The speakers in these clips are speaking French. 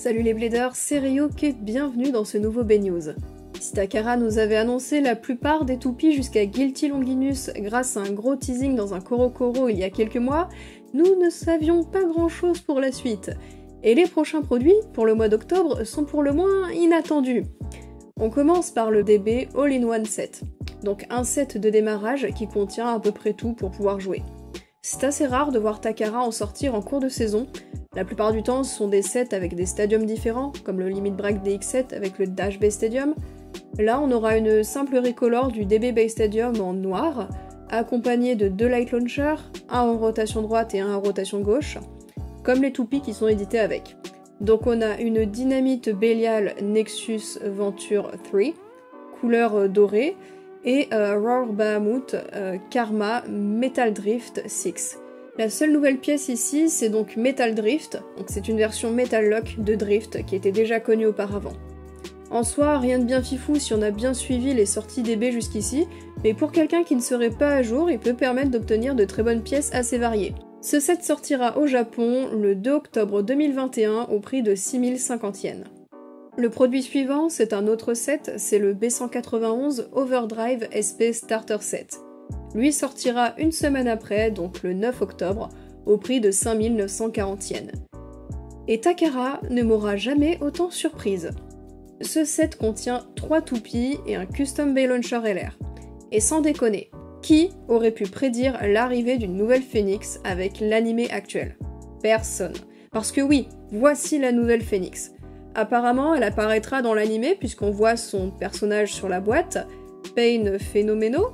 Salut les bladers, c'est Ryoke, bienvenue dans ce nouveau B-News. Si Takara nous avait annoncé la plupart des toupies jusqu'à Guilty Longinus grâce à un gros teasing dans un Korokoro il y a quelques mois, nous ne savions pas grand chose pour la suite. Et les prochains produits, pour le mois d'octobre, sont pour le moins inattendus. On commence par le DB All-in-One Set, donc un set de démarrage qui contient à peu près tout pour pouvoir jouer. C'est assez rare de voir Takara en sortir en cours de saison. La plupart du temps, ce sont des sets avec des stadiums différents, comme le Limit Break DX7 avec le Dash Bay Stadium. Là, on aura une simple recolor du DB Bay Stadium en noir, accompagné de 2 light launchers, un en rotation droite et un en rotation gauche, comme les toupies qui sont édités avec. Donc on a une Dynamite Belial Nexus Venture 3, couleur dorée, et Roar Bahamut Karma Metal Drift 6. La seule nouvelle pièce ici, c'est donc Metal Drift, donc c'est une version Metal Lock de Drift qui était déjà connue auparavant. En soi, rien de bien fifou si on a bien suivi les sorties DB jusqu'ici, mais pour quelqu'un qui ne serait pas à jour, il peut permettre d'obtenir de très bonnes pièces assez variées. Ce set sortira au Japon le 2 octobre 2021 au prix de 6050 yens. Le produit suivant, c'est un autre set, c'est le B191 Overdrive SP Starter Set. Lui sortira une semaine après, donc le 9 octobre, au prix de 5940 yens. Et Takara ne m'aura jamais autant surprise. Ce set contient 3 toupies et un Custom Bay Launcher LR. Et sans déconner, qui aurait pu prédire l'arrivée d'une nouvelle Phoenix avec l'animé actuel? Personne. Parce que oui, voici la nouvelle Phoenix. Apparemment, elle apparaîtra dans l'animé puisqu'on voit son personnage sur la boîte, Pain Phénoméno.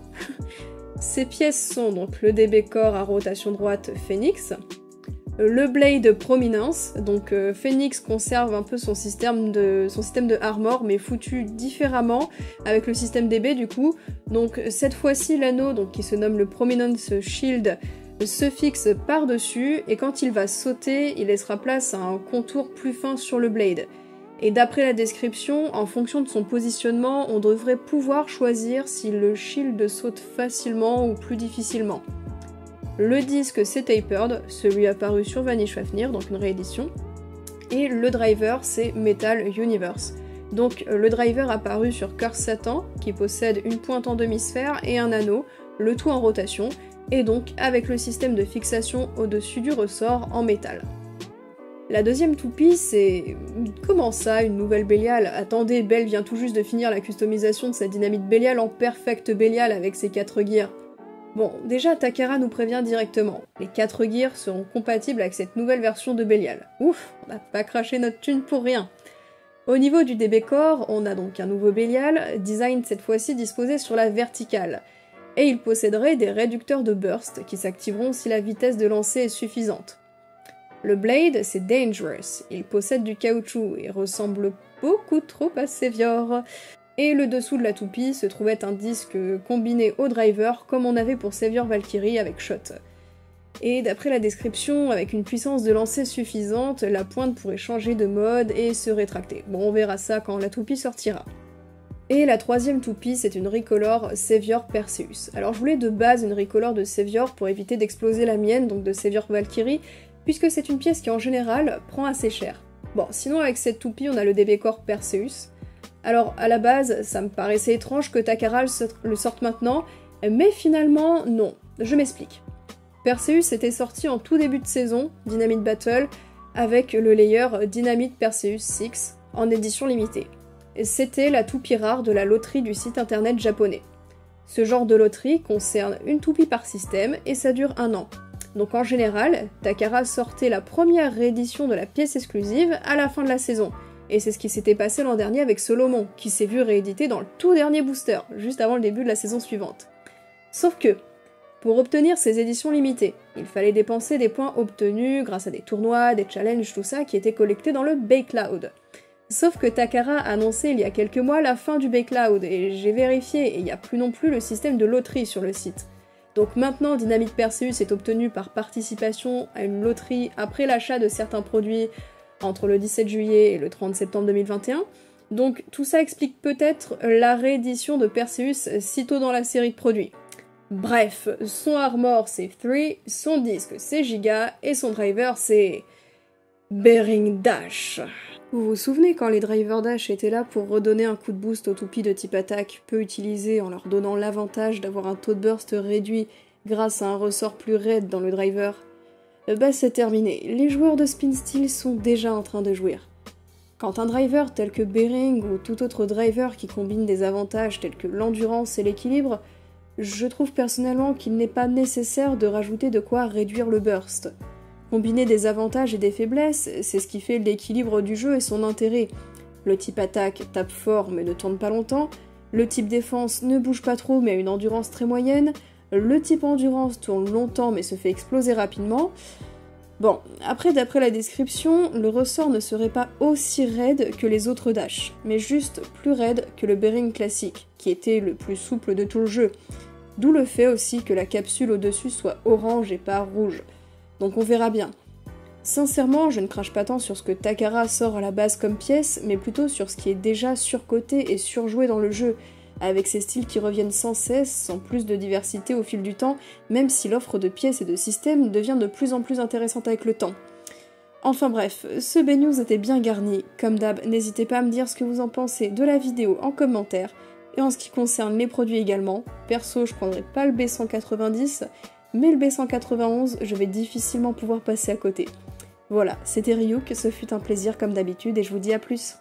Ces pièces sont donc le DB Core à rotation droite Phoenix, le Blade Prominence, donc Phoenix conserve un peu son système de armor mais foutu différemment avec le système DB du coup. Donc cette fois-ci l'anneau qui se nomme le Prominence Shield se fixe par-dessus et quand il va sauter, il laissera place à un contour plus fin sur le Blade. Et d'après la description, en fonction de son positionnement, on devrait pouvoir choisir si le shield saute facilement ou plus difficilement. Le disque c'est Tapered, celui apparu sur Vanish Fafnir, donc une réédition. Et le driver c'est Metal Universe. Donc le driver apparu sur Curse Satan, qui possède une pointe en demi-sphère et un anneau, le tout en rotation, et donc avec le système de fixation au-dessus du ressort en métal. La deuxième toupie, c'est... Comment ça, une nouvelle Belial? Attendez, Belle vient tout juste de finir la customisation de sa dynamite Belial en Perfect Belial avec ses 4 gears. Bon, déjà, Takara nous prévient directement. Les 4 gears seront compatibles avec cette nouvelle version de Belial. Ouf, on n'a pas craché notre thune pour rien. Au niveau du DB Core, on a donc un nouveau Belial, design cette fois-ci disposé sur la verticale. Et il posséderait des réducteurs de burst qui s'activeront si la vitesse de lancer est suffisante. Le Blade, c'est Dangerous, il possède du caoutchouc et ressemble beaucoup trop à Savior. Et le dessous de la toupie se trouvait un disque combiné au driver comme on avait pour Savior Valkyrie avec Shot. Et d'après la description, avec une puissance de lancer suffisante, la pointe pourrait changer de mode et se rétracter. Bon, on verra ça quand la toupie sortira. Et la troisième toupie, c'est une recolor Savior Perseus. Alors je voulais de base une recolor de Savior pour éviter d'exploser la mienne, donc de Savior Valkyrie, puisque c'est une pièce qui en général prend assez cher. Bon, sinon avec cette toupie on a le DB Core Perseus. Alors à la base ça me paraissait étrange que Takara le sorte maintenant, mais finalement non, je m'explique. Perseus était sorti en tout début de saison, Dynamite Battle, avec le layer Dynamite Perseus 6 en édition limitée. C'était la toupie rare de la loterie du site internet japonais. Ce genre de loterie concerne une toupie par système et ça dure 1 an. Donc en général, Takara sortait la première réédition de la pièce exclusive à la fin de la saison. Et c'est ce qui s'était passé l'an dernier avec Solomon, qui s'est vu réédité dans le tout dernier booster, juste avant le début de la saison suivante. Sauf que, pour obtenir ces éditions limitées, il fallait dépenser des points obtenus grâce à des tournois, des challenges, tout ça, qui étaient collectés dans le Baycloud. Sauf que Takara a annoncé il y a quelques mois la fin du Baycloud, et j'ai vérifié, et il n'y a plus non plus le système de loterie sur le site. Donc maintenant, Dynamite Perseus est obtenu par participation à une loterie après l'achat de certains produits entre le 17 juillet et le 30 septembre 2021. Donc tout ça explique peut-être la réédition de Perseus si tôt dans la série de produits. Bref, son armor c'est 3, son disque c'est Giga, et son driver c'est... Bearing Dash. Vous vous souvenez quand les drivers dash étaient là pour redonner un coup de boost aux toupies de type attaque, peu utilisés en leur donnant l'avantage d'avoir un taux de burst réduit grâce à un ressort plus raide dans le driver? Bah c'est terminé, les joueurs de Spin Steel sont déjà en train de jouir. Quand un driver tel que Bearing ou tout autre driver qui combine des avantages tels que l'endurance et l'équilibre, je trouve personnellement qu'il n'est pas nécessaire de rajouter de quoi réduire le burst. Combiner des avantages et des faiblesses, c'est ce qui fait l'équilibre du jeu et son intérêt. Le type attaque tape fort mais ne tourne pas longtemps, le type défense ne bouge pas trop mais a une endurance très moyenne, le type endurance tourne longtemps mais se fait exploser rapidement. Bon, après d'après la description, le ressort ne serait pas aussi raide que les autres dash, mais juste plus raide que le Bearing classique, qui était le plus souple de tout le jeu. D'où le fait aussi que la capsule au-dessus soit orange et pas rouge. Donc on verra bien. Sincèrement, je ne crache pas tant sur ce que Takara sort à la base comme pièce, mais plutôt sur ce qui est déjà surcoté et surjoué dans le jeu, avec ses styles qui reviennent sans cesse, sans plus de diversité au fil du temps, même si l'offre de pièces et de systèmes devient de plus en plus intéressante avec le temps. Enfin bref, ce B-News était bien garni. Comme d'hab, n'hésitez pas à me dire ce que vous en pensez de la vidéo en commentaire, et en ce qui concerne les produits également, perso je prendrai pas le B190, mais le B191 je vais difficilement pouvoir passer à côté. Voilà, c'était Ryuk, ce fut un plaisir comme d'habitude et je vous dis à plus.